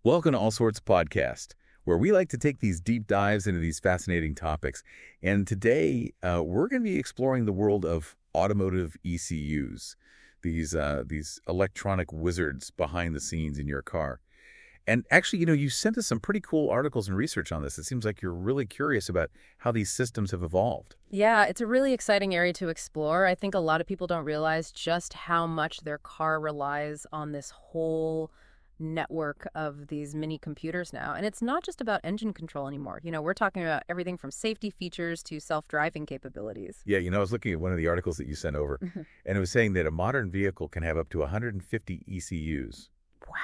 Welcome to All Sorts Podcast, where we like to take these deep dives into these fascinating topics. And today, we're going to be exploring the world of automotive ECUs, these electronic wizards behind the scenes in your car. And actually, you sent us some pretty cool articles and research on this. It seems like you're really curious about how these systems have evolved. Yeah, it's a really exciting area to explore. I think a lot of people don't realize just how much their car relies on this whole network of these mini computers now. And it's not just about engine control anymore. We're talking about everything from safety features to self-driving capabilities. Yeah, I was looking at one of the articles that you sent over, and it was saying that a modern vehicle can have up to 150 ECUs. Wow.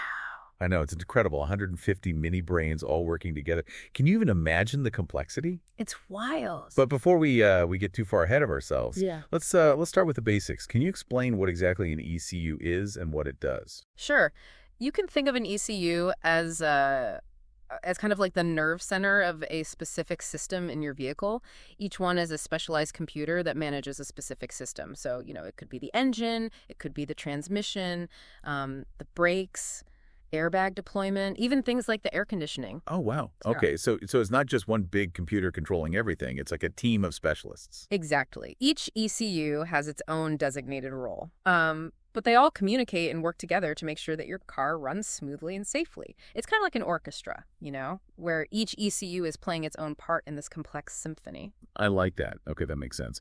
I know, it's incredible. 150 mini brains all working together. Can you even imagine the complexity? It's wild. But before we get too far ahead of ourselves, Yeah. let's start with the basics. Can you explain what exactly an ECU is and what it does? Sure. You can think of an ECU as kind of like the nerve center of a specific system in your vehicle. Each one is a specialized computer that manages a specific system. So, it could be the engine, it could be the transmission, the brakes, airbag deployment, even things like the air conditioning. Oh, wow. Okay, so it's not just one big computer controlling everything. It's like a team of specialists. Exactly. Each ECU has its own designated role. But they all communicate and work together to make sure that your car runs smoothly and safely. It's kind of like an orchestra, where each ECU is playing its own part in this complex symphony. I like that. Okay, that makes sense.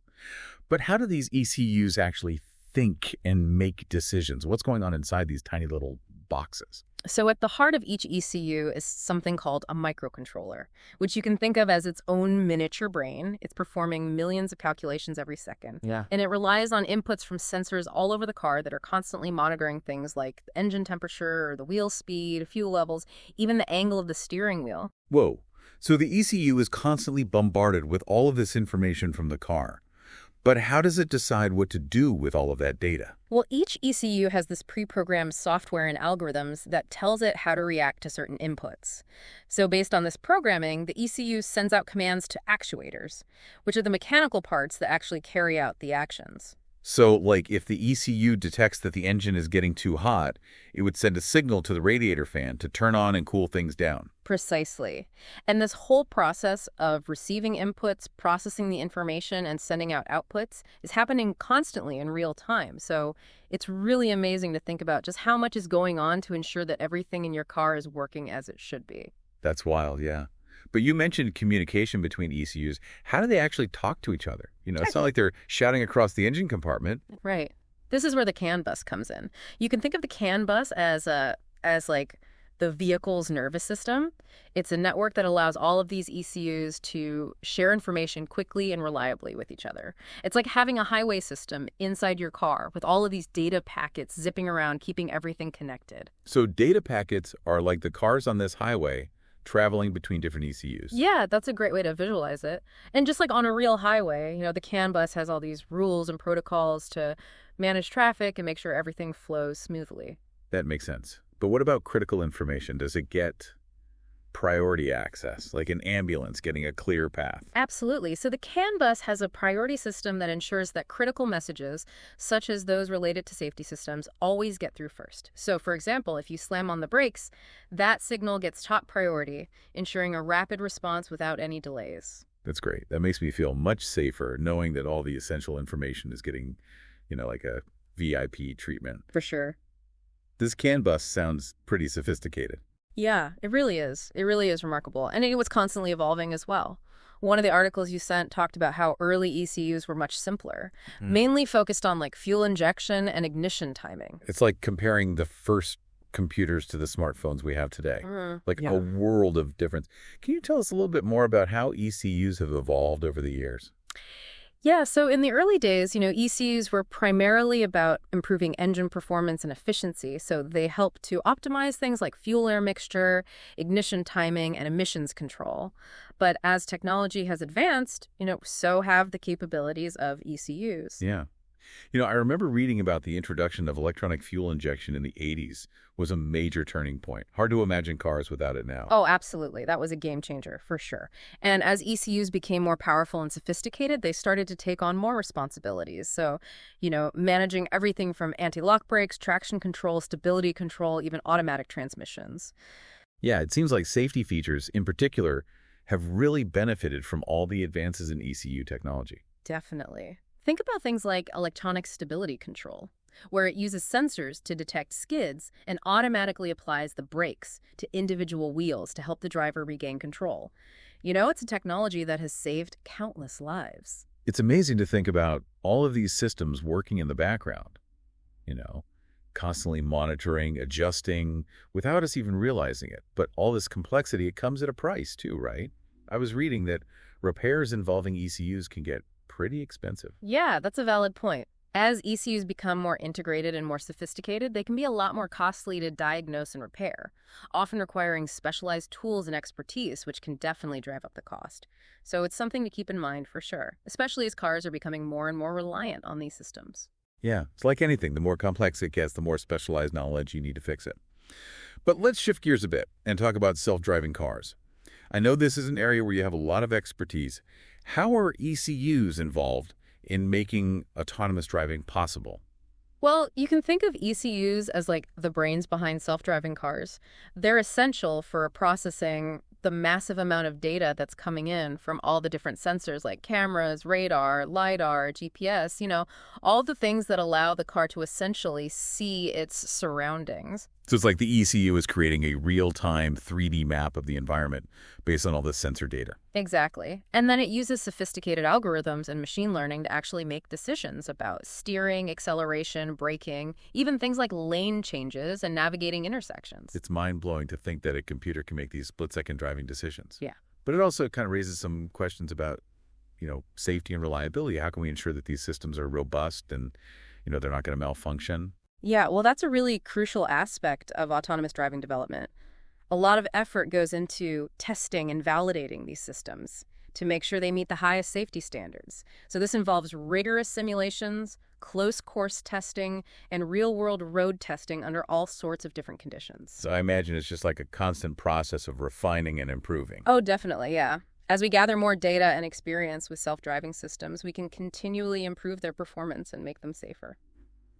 But how do these ECUs actually think and make decisions? What's going on inside these tiny little boxes? So at the heart of each ECU is something called a microcontroller, which you can think of as its own miniature brain. It's performing millions of calculations every second. Yeah. And it relies on inputs from sensors all over the car that are constantly monitoring things like the engine temperature or the wheel speed, fuel levels, even the angle of the steering wheel. Whoa. So the ECU is constantly bombarded with all of this information from the car. But how does it decide what to do with all of that data? Well, each ECU has this pre-programmed software and algorithms that tells it how to react to certain inputs. So based on this programming, the ECU sends out commands to actuators, which are the mechanical parts that actually carry out the actions. So, like, if the ECU detects that the engine is getting too hot, it would send a signal to the radiator fan to turn on and cool things down. Precisely. And this whole process of receiving inputs, processing the information, and sending out outputs is happening constantly in real time. So it's really amazing to think about just how much is going on to ensure that everything in your car is working as it should be. That's wild, yeah. But you mentioned communication between ECUs. How do they actually talk to each other? It's not like they're shouting across the engine compartment. Right. This is where the CAN bus comes in. You can think of the CAN bus as like the vehicle's nervous system. It's a network that allows all of these ECUs to share information quickly and reliably with each other. It's like having a highway system inside your car with all of these data packets zipping around, keeping everything connected. So data packets are like the cars on this highway traveling between different ECUs. Yeah, that's a great way to visualize it. And just like on a real highway, the CAN bus has all these rules and protocols to manage traffic and make sure everything flows smoothly. That makes sense. But what about critical information? Does it get priority access, like an ambulance getting a clear path? Absolutely. So the CAN bus has a priority system that ensures that critical messages, such as those related to safety systems, always get through first. So, for example, if you slam on the brakes, that signal gets top priority, ensuring a rapid response without any delays. That's great. That makes me feel much safer knowing that all the essential information is getting, like a VIP treatment. For sure. This CAN bus sounds pretty sophisticated. Yeah, it really is. It really is remarkable. And it was constantly evolving as well. One of the articles you sent talked about how early ECUs were much simpler, mainly focused on like fuel injection and ignition timing. It's like comparing the first computers to the smartphones we have today. A world of difference. Can you tell us a little bit more about how ECUs have evolved over the years? Yeah, so in the early days, ECUs were primarily about improving engine performance and efficiency. So they help to optimize things like fuel-air mixture, ignition timing, and emissions control. But as technology has advanced, so have the capabilities of ECUs. Yeah. I remember reading about the introduction of electronic fuel injection in the 80s was a major turning point. Hard to imagine cars without it now. Oh, absolutely. That was a game changer, for sure. And as ECUs became more powerful and sophisticated, they started to take on more responsibilities. So, managing everything from anti-lock brakes, traction control, stability control, even automatic transmissions. Yeah, it seems like safety features, in particular, have really benefited from all the advances in ECU technology. Definitely. Think about things like electronic stability control, where it uses sensors to detect skids and automatically applies the brakes to individual wheels to help the driver regain control. It's a technology that has saved countless lives. It's amazing to think about all of these systems working in the background, you know, constantly monitoring, adjusting, without us even realizing it. But all this complexity, it comes at a price too, right? I was reading that repairs involving ECUs can get pretty expensive. Yeah, that's a valid point. As ECUs become more integrated and more sophisticated, they can be a lot more costly to diagnose and repair, often requiring specialized tools and expertise, which can definitely drive up the cost. So it's something to keep in mind for sure, especially as cars are becoming more and more reliant on these systems. Yeah, it's like anything. The more complex it gets, the more specialized knowledge you need to fix it. But let's shift gears a bit and talk about self-driving cars. I know this is an area where you have a lot of expertise. How are ECUs involved in making autonomous driving possible? Well, you can think of ECUs as like the brains behind self-driving cars. They're essential for processing the massive amount of data that's coming in from all the different sensors like cameras, radar, LiDAR, GPS, all the things that allow the car to essentially see its surroundings. So it's like the ECU is creating a real-time 3D map of the environment based on all this sensor data. Exactly. And then it uses sophisticated algorithms and machine learning to actually make decisions about steering, acceleration, braking, even things like lane changes and navigating intersections. It's mind-blowing to think that a computer can make these split-second driving decisions. Yeah. But it also kind of raises some questions about, safety and reliability. How can we ensure that these systems are robust and, they're not going to malfunction? Yeah, well, that's a really crucial aspect of autonomous driving development. A lot of effort goes into testing and validating these systems to make sure they meet the highest safety standards. So this involves rigorous simulations, close course testing, and real-world road testing under all sorts of different conditions. So I imagine it's just like a constant process of refining and improving. Oh, definitely, yeah. As we gather more data and experience with self-driving systems, we can continually improve their performance and make them safer.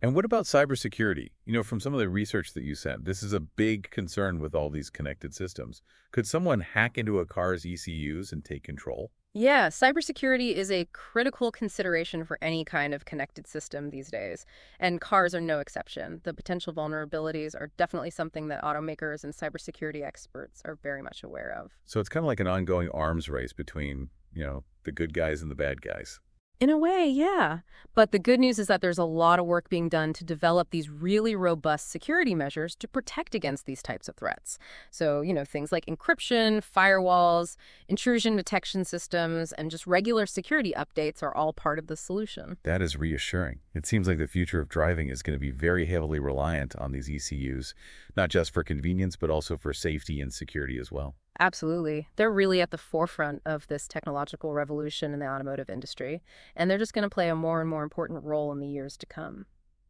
And what about cybersecurity? From some of the research that you sent, this is a big concern with all these connected systems. Could someone hack into a car's ECUs and take control? Yeah, cybersecurity is a critical consideration for any kind of connected system these days, and cars are no exception. The potential vulnerabilities are definitely something that automakers and cybersecurity experts are very much aware of. So it's kind of like an ongoing arms race between, the good guys and the bad guys. In a way, yeah. But the good news is that there's a lot of work being done to develop these really robust security measures to protect against these types of threats. So, things like encryption, firewalls, intrusion detection systems, and just regular security updates are all part of the solution. That is reassuring. It seems like the future of driving is going to be very heavily reliant on these ECUs, not just for convenience, but also for safety and security as well. Absolutely. They're really at the forefront of this technological revolution in the automotive industry, and they're just going to play a more and more important role in the years to come.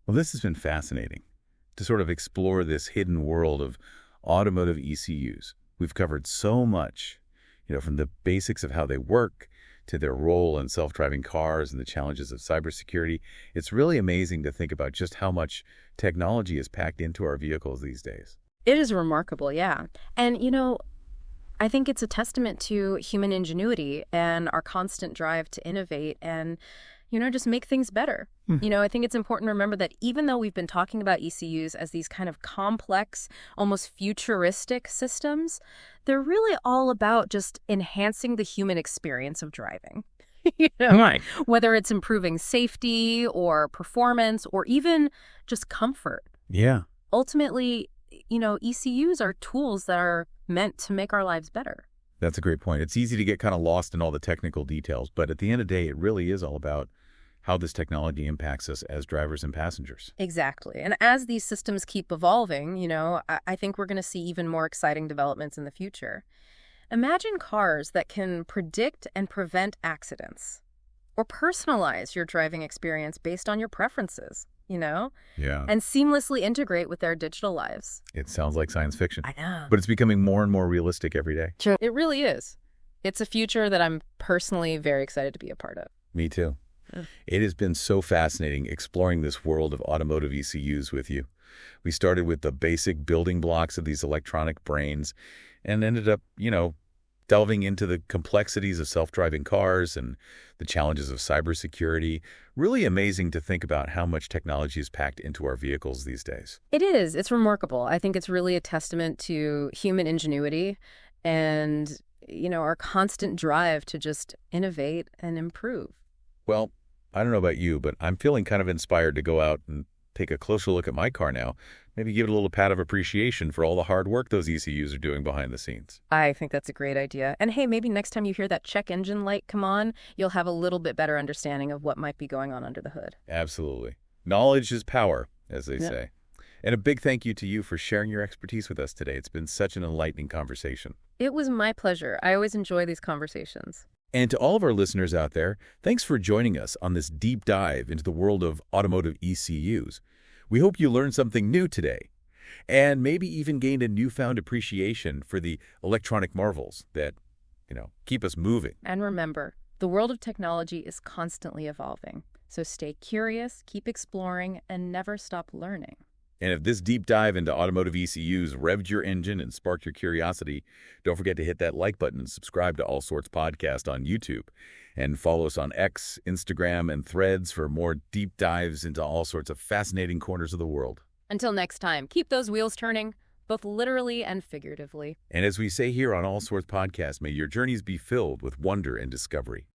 Well, this has been fascinating to sort of explore this hidden world of automotive ECUs. We've covered so much, from the basics of how they work to their role in self-driving cars and the challenges of cybersecurity. It's really amazing to think about just how much technology is packed into our vehicles these days. It is remarkable, yeah. And, I think it's a testament to human ingenuity and our constant drive to innovate and, just make things better. I think it's important to remember that even though we've been talking about ECUs as these kind of complex, almost futuristic systems, they're really all about just enhancing the human experience of driving. Right. Whether it's improving safety or performance or even just comfort. Yeah. Ultimately, ECUs are tools that are meant to make our lives better. That's a great point. It's easy to get kind of lost in all the technical details, but at the end of the day, it really is all about how this technology impacts us as drivers and passengers. Exactly. And as these systems keep evolving, I think we're going to see even more exciting developments in the future. Imagine cars that can predict and prevent accidents or personalize your driving experience based on your preferences. Yeah. And seamlessly integrate with their digital lives. It sounds like science fiction. I know. But it's becoming more and more realistic every day. True. It really is. It's a future that I'm personally very excited to be a part of. Me too. It has been so fascinating exploring this world of automotive ECUs with you. We started with the basic building blocks of these electronic brains and ended up, delving into the complexities of self-driving cars and the challenges of cybersecurity. Really amazing to think about how much technology is packed into our vehicles these days. It is. It's remarkable. I think it's really a testament to human ingenuity and, our constant drive to just innovate and improve. Well, I don't know about you, but I'm feeling kind of inspired to go out and take a closer look at my car now. Maybe give it a little pat of appreciation for all the hard work those ECUs are doing behind the scenes. I think that's a great idea. And hey, maybe next time you hear that check engine light come on, you'll have a little bit better understanding of what might be going on under the hood. Absolutely. Knowledge is power, as they Yeah. say. And a big thank you to you for sharing your expertise with us today. It's been such an enlightening conversation. It was my pleasure. I always enjoy these conversations. And to all of our listeners out there, thanks for joining us on this deep dive into the world of automotive ECUs. We hope you learned something new today, and maybe even gained a newfound appreciation for the electronic marvels that, keep us moving. And remember, the world of technology is constantly evolving. So stay curious, keep exploring, and never stop learning. And if this deep dive into automotive ECUs revved your engine and sparked your curiosity, don't forget to hit that like button and subscribe to All Sorts Podcast on YouTube. And follow us on X, Instagram, and Threads for more deep dives into all sorts of fascinating corners of the world. Until next time, keep those wheels turning, both literally and figuratively. And as we say here on All Sorts Podcast, may your journeys be filled with wonder and discovery.